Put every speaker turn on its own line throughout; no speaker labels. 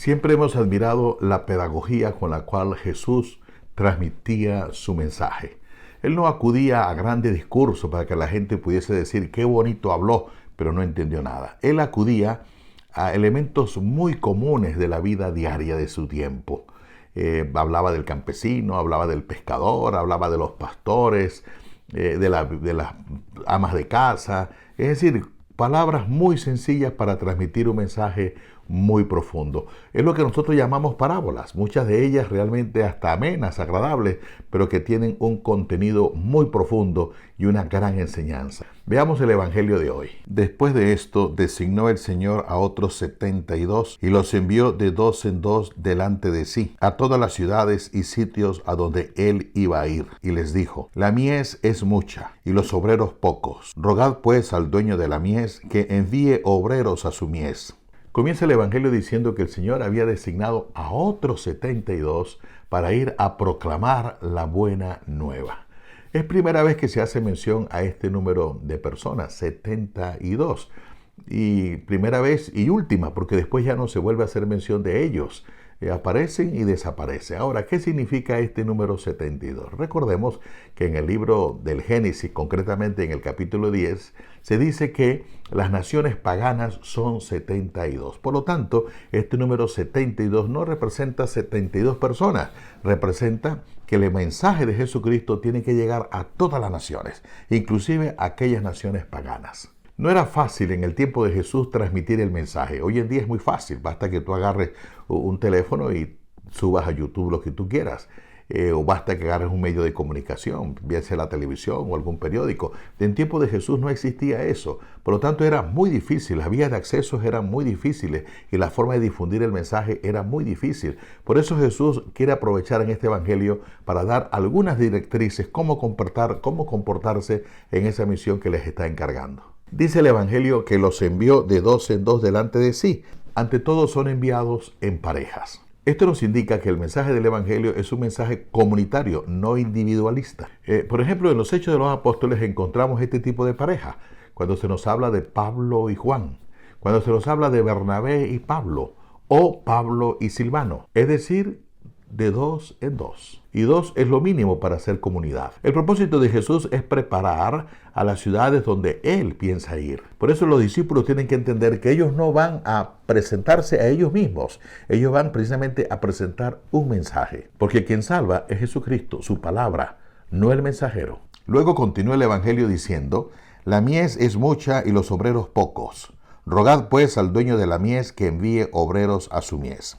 Siempre hemos admirado la pedagogía con la cual Jesús transmitía su mensaje. Él no acudía a grandes discursos para que la gente pudiese decir qué bonito habló, pero no entendió nada. Él acudía a elementos muy comunes de la vida diaria de su tiempo. Hablaba del campesino, hablaba del pescador, hablaba de los pastores, de las amas de casa. Es decir, palabras muy sencillas para transmitir un mensaje muy profundo. Es lo que nosotros llamamos parábolas, muchas de ellas realmente hasta amenas, agradables, pero que tienen un contenido muy profundo y una gran enseñanza. Veamos el Evangelio de hoy. Después de esto, designó el Señor a otros 72 y los envió de dos en dos delante de sí, a todas las ciudades y sitios a donde él iba a ir. Y les dijo: la mies es mucha y los obreros pocos. Rogad pues al dueño de la mies que envíe obreros a su mies. Comienza el Evangelio diciendo que el Señor había designado a otros 72 para ir a proclamar la buena nueva. Es primera vez que se hace mención a este número de personas, 72. Y primera vez y última, porque después ya no se vuelve a hacer mención de ellos. Aparecen y desaparecen. Ahora, ¿qué significa este número 72? Recordemos que en el libro del Génesis, concretamente en el capítulo 10, se dice que las naciones paganas son 72. Por lo tanto, este número 72 no representa 72 personas, representa que el mensaje de Jesucristo tiene que llegar a todas las naciones, inclusive a aquellas naciones paganas. No era fácil en el tiempo de Jesús transmitir el mensaje. Hoy en día es muy fácil. Basta que tú agarres un teléfono y subas a YouTube lo que tú quieras. O basta que agarres un medio de comunicación, bien sea la televisión o algún periódico. En tiempo de Jesús no existía eso. Por lo tanto, era muy difícil. Las vías de acceso eran muy difíciles y la forma de difundir el mensaje era muy difícil. Por eso Jesús quiere aprovechar en este evangelio para dar algunas directrices cómo comportarse en esa misión que les está encargando. Dice el Evangelio que los envió de dos en dos delante de sí. Ante todo son enviados en parejas. Esto nos indica que el mensaje del Evangelio es un mensaje comunitario, no individualista. Por ejemplo, en los Hechos de los Apóstoles encontramos este tipo de pareja. Cuando se nos habla de Pablo y Juan, cuando se nos habla de Bernabé y Pablo, o Pablo y Silvano. Es decir, de dos en dos. Y dos es lo mínimo para hacer comunidad. El propósito de Jesús es preparar a las ciudades donde Él piensa ir. Por eso los discípulos tienen que entender que ellos no van a presentarse a ellos mismos. Ellos van precisamente a presentar un mensaje. Porque quien salva es Jesucristo, su palabra, no el mensajero. Luego continúa el Evangelio diciendo: la mies es mucha y los obreros pocos. Rogad pues al dueño de la mies que envíe obreros a su mies.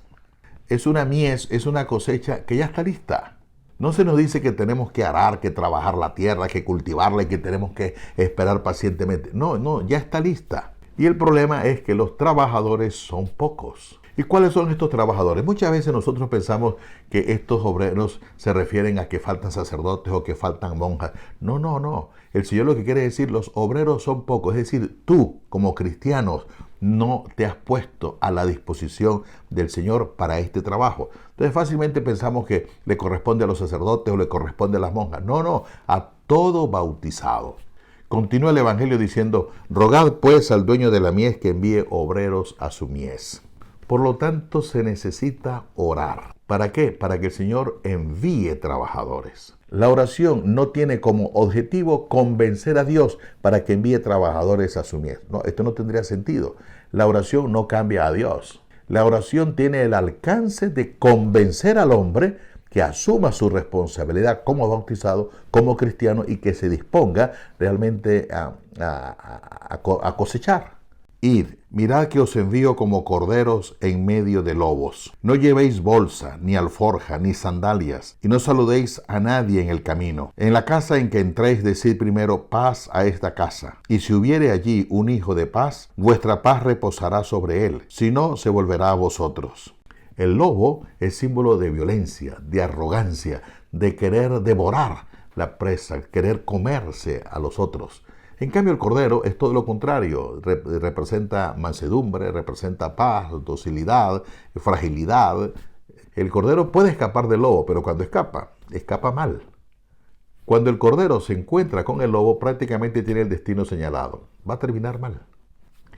Es una mies, es una cosecha que ya está lista. No se nos dice que tenemos que arar, que trabajar la tierra, que cultivarla y que tenemos que esperar pacientemente. No, ya está lista. Y el problema es que los trabajadores son pocos. ¿Y cuáles son estos trabajadores? Muchas veces nosotros pensamos que estos obreros se refieren a que faltan sacerdotes o que faltan monjas. No. El Señor lo que quiere decir, los obreros son pocos. Es decir, tú como cristianos no te has puesto a la disposición del Señor para este trabajo. Entonces fácilmente pensamos que le corresponde a los sacerdotes o le corresponde a las monjas. No, a todo bautizado. Continúa el Evangelio diciendo: rogad pues al dueño de la mies que envíe obreros a su mies. Por lo tanto, se necesita orar. ¿Para qué? Para que el Señor envíe trabajadores. La oración no tiene como objetivo convencer a Dios para que envíe trabajadores a su mies. No, esto no tendría sentido. La oración no cambia a Dios. La oración tiene el alcance de convencer al hombre que asuma su responsabilidad como bautizado, como cristiano, y que se disponga realmente a cosechar. Id, mirad que os envío como corderos en medio de lobos. No llevéis bolsa, ni alforja, ni sandalias, y no saludéis a nadie en el camino. En la casa en que entréis, decid primero: paz a esta casa. Y si hubiere allí un hijo de paz, vuestra paz reposará sobre él, si no, se volverá a vosotros. El lobo es símbolo de violencia, de arrogancia, de querer devorar la presa, querer comerse a los otros. En cambio, el cordero es todo lo contrario, representa mansedumbre, representa paz, docilidad, fragilidad. El cordero puede escapar del lobo, pero cuando escapa mal. Cuando el cordero se encuentra con el lobo, prácticamente tiene el destino señalado. Va a terminar mal.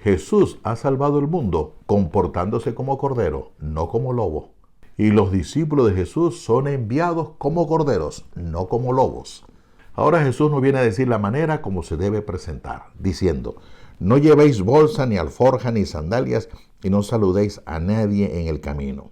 Jesús ha salvado el mundo comportándose como cordero, no como lobo. Y los discípulos de Jesús son enviados como corderos, no como lobos. Ahora Jesús nos viene a decir la manera como se debe presentar, diciendo: no llevéis bolsa, ni alforja, ni sandalias, y no saludéis a nadie en el camino.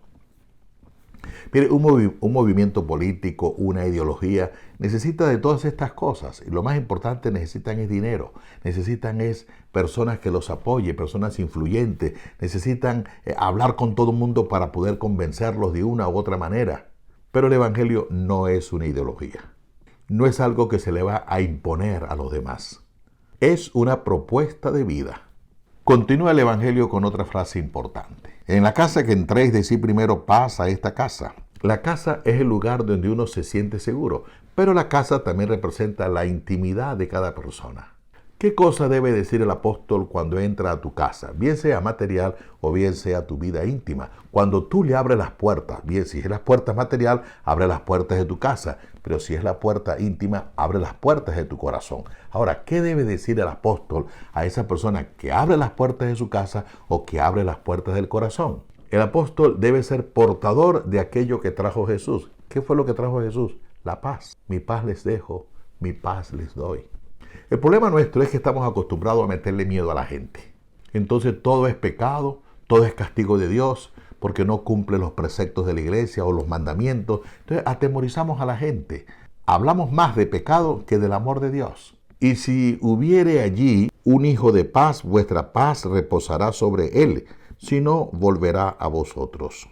Mire, un movimiento político, una ideología, necesita de todas estas cosas. Y lo más importante, necesitan es dinero. Necesitan es personas que los apoyen, personas influyentes. Necesitan hablar con todo el mundo para poder convencerlos de una u otra manera. Pero el Evangelio no es una ideología. No es algo que se le va a imponer a los demás. Es una propuesta de vida. Continúa el Evangelio con otra frase importante. En la casa que entréis, decid primero paz a esta casa. La casa es el lugar donde uno se siente seguro, pero la casa también representa la intimidad de cada persona. ¿Qué cosa debe decir el apóstol cuando entra a tu casa? Bien sea material o bien sea tu vida íntima. Cuando tú le abres las puertas, bien si es las puertas material, abre las puertas de tu casa. Pero si es la puerta íntima, abre las puertas de tu corazón. Ahora, ¿qué debe decir el apóstol a esa persona que abre las puertas de su casa o que abre las puertas del corazón? El apóstol debe ser portador de aquello que trajo Jesús. ¿Qué fue lo que trajo Jesús? La paz. Mi paz les dejo, mi paz les doy. El problema nuestro es que estamos acostumbrados a meterle miedo a la gente. Entonces todo es pecado, todo es castigo de Dios, porque no cumple los preceptos de la iglesia o los mandamientos. Entonces atemorizamos a la gente. Hablamos más de pecado que del amor de Dios. Y si hubiere allí un hijo de paz, vuestra paz reposará sobre él, si no, volverá a vosotros.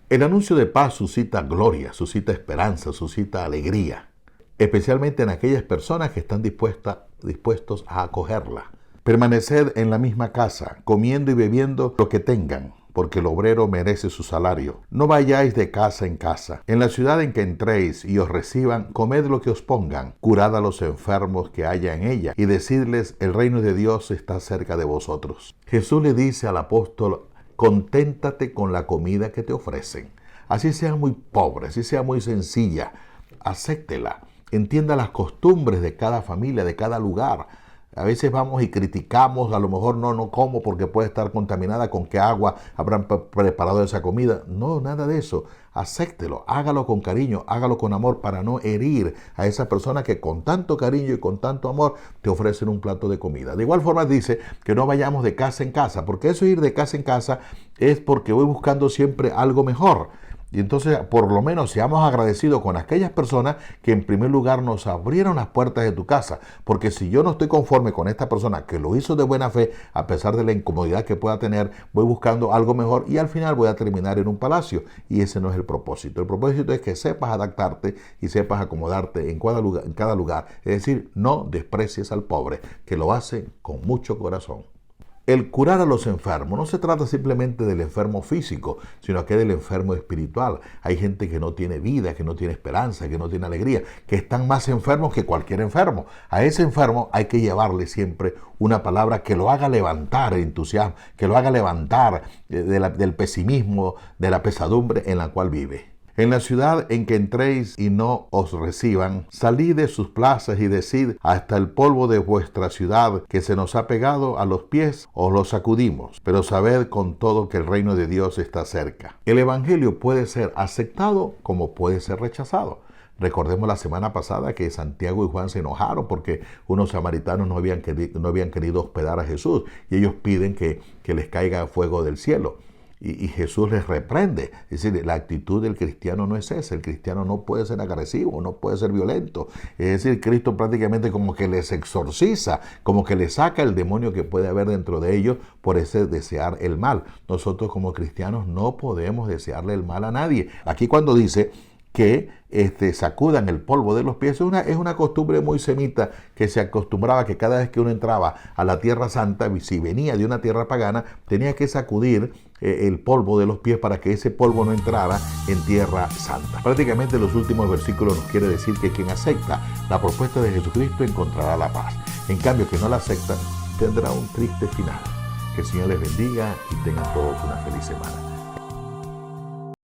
El anuncio de paz suscita gloria, suscita esperanza, suscita alegría, especialmente en aquellas personas que están dispuestos a acogerla. Permaneced en la misma casa, comiendo y bebiendo lo que tengan, porque el obrero merece su salario. No vayáis de casa en casa. En la ciudad en que entréis y os reciban, comed lo que os pongan. Curad a los enfermos que haya en ella, y decidles: el reino de Dios está cerca de vosotros. Jesús le dice al apóstol: conténtate con la comida que te ofrecen. Así sea muy pobre, así sea muy sencilla, acéptela. Entienda las costumbres de cada familia, de cada lugar. A veces vamos y criticamos, a lo mejor no como porque puede estar contaminada, con qué agua habrán preparado esa comida. No, nada de eso. Acéptelo, hágalo con cariño, hágalo con amor, para no herir a esa persona que con tanto cariño y con tanto amor te ofrecen un plato de comida. De igual forma dice que no vayamos de casa en casa, porque eso ir de casa en casa es porque voy buscando siempre algo mejor. Y entonces, por lo menos, seamos agradecidos con aquellas personas que en primer lugar nos abrieron las puertas de tu casa. Porque si yo no estoy conforme con esta persona que lo hizo de buena fe, a pesar de la incomodidad que pueda tener, voy buscando algo mejor y al final voy a terminar en un palacio. Y ese no es el propósito. El propósito es que sepas adaptarte y sepas acomodarte en cada lugar. Es decir, no desprecies al pobre, que lo hace con mucho corazón. El curar a los enfermos no se trata simplemente del enfermo físico, sino que del enfermo espiritual. Hay gente que no tiene vida, que no tiene esperanza, que no tiene alegría, que están más enfermos que cualquier enfermo. A ese enfermo hay que llevarle siempre una palabra que lo haga levantar el entusiasmo, que lo haga levantar del pesimismo, de la pesadumbre en la cual vive. En la ciudad en que entréis y no os reciban, salid de sus plazas y decid: hasta el polvo de vuestra ciudad que se nos ha pegado a los pies, os lo sacudimos. Pero sabed con todo que el reino de Dios está cerca. El Evangelio puede ser aceptado como puede ser rechazado. Recordemos la semana pasada que Santiago y Juan se enojaron porque unos samaritanos no habían querido hospedar a Jesús y ellos piden que les caiga fuego del cielo. Y Jesús les reprende. Es decir, la actitud del cristiano no es esa. El cristiano no puede ser agresivo, no puede ser violento. Es decir, Cristo prácticamente como que les exorciza, como que les saca el demonio que puede haber dentro de ellos por ese desear el mal. Nosotros como cristianos no podemos desearle el mal a nadie. Aquí cuando dice que sacudan el polvo de los pies, es una costumbre muy semita que se acostumbraba que cada vez que uno entraba a la tierra santa, si venía de una tierra pagana, tenía que sacudir el polvo de los pies para que ese polvo no entrara en tierra santa. Prácticamente los últimos versículos nos quiere decir que quien acepta la propuesta de Jesucristo encontrará la paz. En cambio, quien no la acepta tendrá un triste final. Que el Señor les bendiga y tengan todos una feliz semana.